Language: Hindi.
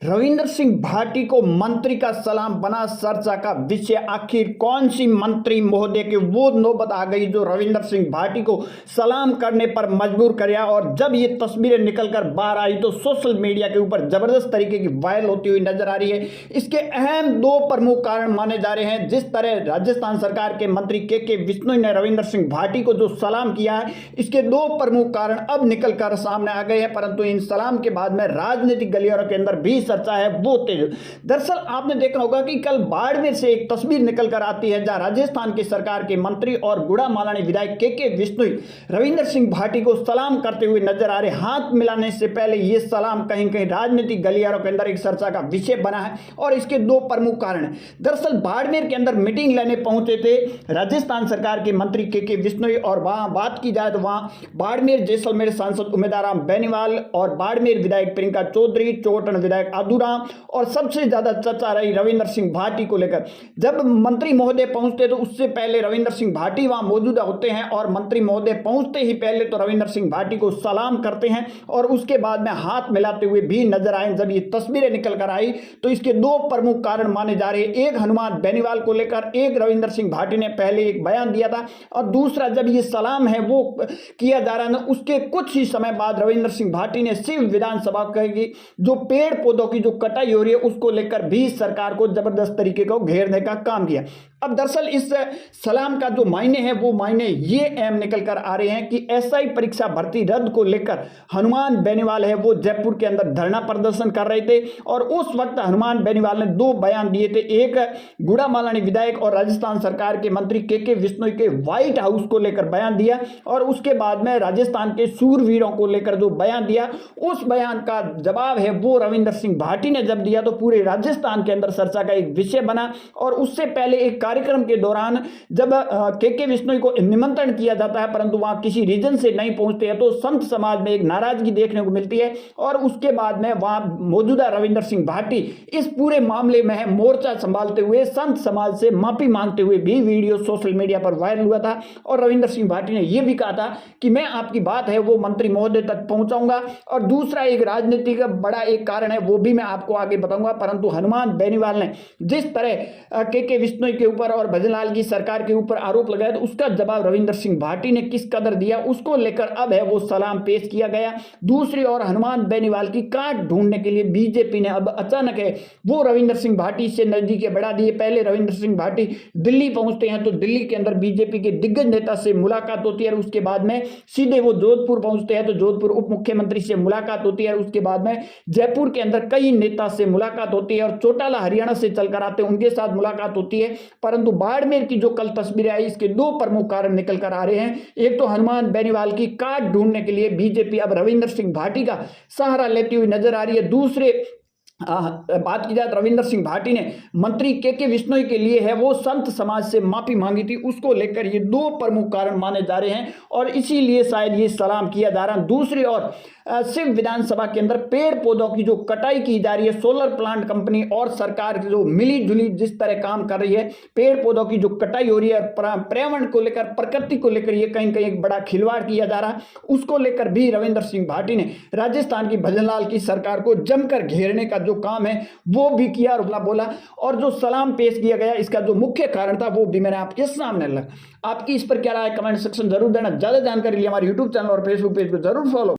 रविंद्र सिंह भाटी को मंत्री का सलाम बना चर्चा का विषय। आखिर कौन सी मंत्री महोदय की वो नौबत आ गई जो रविंद्र सिंह भाटी को सलाम करने पर मजबूर किया। और जब ये तस्वीरें निकलकर बाहर आई तो सोशल मीडिया के ऊपर जबरदस्त तरीके की वायरल होती हुई नजर आ रही है। इसके अहम दो प्रमुख कारण माने जा रहे हैं। जिस तरह राजस्थान सरकार के मंत्री के विश्नोई ने रविंद्र सिंह भाटी को जो सलाम किया है, इसके दो प्रमुख कारण अब निकलकर सामने आ गए हैं। परंतु इन सलाम के बाद में राजनीतिक गलियारों के अंदर भी चर्चा है वो तेज। दरअसल आपने देखा होगा कि कल बाड़मेर से एक तस्वीर निकल कर आती है जहां राजस्थान की सरकार के मंत्री और गुड़ामालानी विधायक के विश्नोई रविंद्र सिंह भाटी को सलाम करते हुए नजर आ रहे। हाथ मिलाने से पहले यह सलाम कहीं कहीं राजनीतिक गलियारों के अंदर एक चर्चा का विषय बना है और इसके दो प्रमुख कारण हैं। दरअसल बाड़मेर के अंदर मीटिंग लेने पहुंचे थे राजस्थान सरकार के मंत्री के विश्नोई और वहां बात की जाए तो वहां बाड़मेर जैसलमेर सांसद उमेदाराम बेनीवाल और बाड़मेर विधायक प्रियंका चौधरी, चोटन विधायक आदूराम और सबसे ज्यादा चर्चा रही रविंद्र सिंह भाटी को लेकर। जब मंत्री महोदय पहुंचते तो उससे पहले रविंद्र सिंह भाटी वहां मौजूदा होते हैं और मंत्री महोदय पहुंचते ही पहले तो रविंद्र सिंह भाटी को सलाम करते हैं और उसके बाद में हाथ मिलाते हुए भी नजर आए। जब ये तस्वीरें निकल कर आई तो इसके दो प्रमुख कारण माने जा रहे हैं। एक हनुमान बेनीवाल को लेकर, एक रविंद्र सिंह भाटी ने पहले एक बयान दिया था और दूसरा जब ये सलाम है वो किया जा रहा है उसके कुछ ही समय बाद रविंद्र सिंह भाटी ने शिव विधानसभा की जो पेड़ पौधों की जो कटाई हो रही है उसको लेकर भी सरकार को जबरदस्त तरीके को घेरने का काम किया। अब दरअसल इस सलाम का जो मायने है वो मायने ये अहम निकल कर आ रहे हैं कि एसआई परीक्षा भर्ती रद्द को लेकर हनुमान बेनीवाल है वो जयपुर के अंदर धरना प्रदर्शन कर रहे थे और उस वक्त हनुमान बेनीवाल ने दो बयान दिए थे। एक गुड़ामालानी विधायक और राजस्थान सरकार के मंत्री के विश्नोई के व्हाइट हाउस को लेकर बयान दिया और उसके बाद में राजस्थान के शूरवीरों को लेकर जो बयान दिया, उस बयान का जवाब है वो रविंद्र सिंह भाटी ने जब दिया तो पूरे राजस्थान के अंदर चर्चा का एक विषय बना। और उससे पहले एक कार्यक्रम के दौरान जब के विश्नोई को निमंत्रण किया जाता है परंतु वहां किसी रीजन से नहीं पहुंचते हैं तो संत समाज में एक नाराजगी देखने को मिलती है और उसके बाद में वहां मौजूदा रविंद्र सिंह भाटी इस पूरे मामले में मोर्चा संभालते हुए संत समाज से माफी मांगते हुए भी वीडियो सोशल मीडिया पर वायरल हुआ था। और रविंद्र सिंह भाटी ने यह भी कहा था कि मैं आपकी बात है वो मंत्री महोदय तक पहुंचाऊंगा। और दूसरा एक राजनीतिक बड़ा एक कारण है वो भी मैं आपको आगे बताऊंगा। परंतु हनुमान बेनीवाल ने जिस तरह के विश्नोई के ऊपर और भजनलाल की सरकार के ऊपर आरोप लगाया तो उसका जवाब रविंद्र सिंह भाटी ने किस कदर दिया उसको लेकर अब है वो सलाम पेश किया गया। दूसरी ओर हनुमान बेनीवाल की काट ढूंढने के लिए बीजेपी ने अब अचानक है वो रविंद्र सिंह भाटी से नजदीकी बढ़ा दिए। पहले रविंद्र सिंह भाटी दिल्ली पहुंचते हैं तो दिल्ली के अंदर बीजेपी के दिग्गज नेता से मुलाकात होती है और उसके बाद में सीधे वो जोधपुर पहुंचते हैं तो जोधपुर उप मुख्यमंत्री से मुलाकात होती है। उसके बाद में जयपुर के अंदर कई नेता से मुलाकात होती है और चौटाला हरियाणा से चलकर आते हैं उनके साथ मुलाकात होती है। परंतु बाड़मेर की जो कल तस्वीरें आई इसके दो प्रमुख कारण निकल कर आ रहे हैं। एक तो हनुमान बेनीवाल की काट ढूंढने के लिए बीजेपी अब रविंद्र सिंह भाटी का सहारा लेती हुई नजर आ रही है। दूसरे बात की जाए तो रविंद्र सिंह भाटी ने मंत्री के विश्नोई के लिए है वो संत समाज से माफी मांगी थी, उसको लेकर ये दो प्रमुख कारण माने जा रहे हैं और इसीलिए शायद ये सलाम किया जा रहा है। दूसरी ओर शिव विधानसभा के अंदर पेड़ पौधों की जो कटाई की जा रही है, सोलर प्लांट कंपनी और सरकार जो मिली जुली जिस तरह काम कर रही है, पेड़ पौधों की जो कटाई हो रही है, पर्यावरण को लेकर, प्रकृति को लेकर ये कहीं कहीं एक बड़ा खिलवाड़ किया जा रहा है, उसको लेकर भी रविंद्र सिंह भाटी ने राजस्थान की भजनलाल की सरकार को जमकर घेरने का जो काम है वो भी किया और बोला। और जो सलाम पेश किया गया इसका जो मुख्य कारण था वो भी मैंने आपके सामने लगा। आपकी इस पर क्या राय कमेंट सेक्शन जरूर देना। ज्यादा जानकारी के लिए हमारे यूट्यूब चैनल और फेसबुक पेज को जरूर फॉलो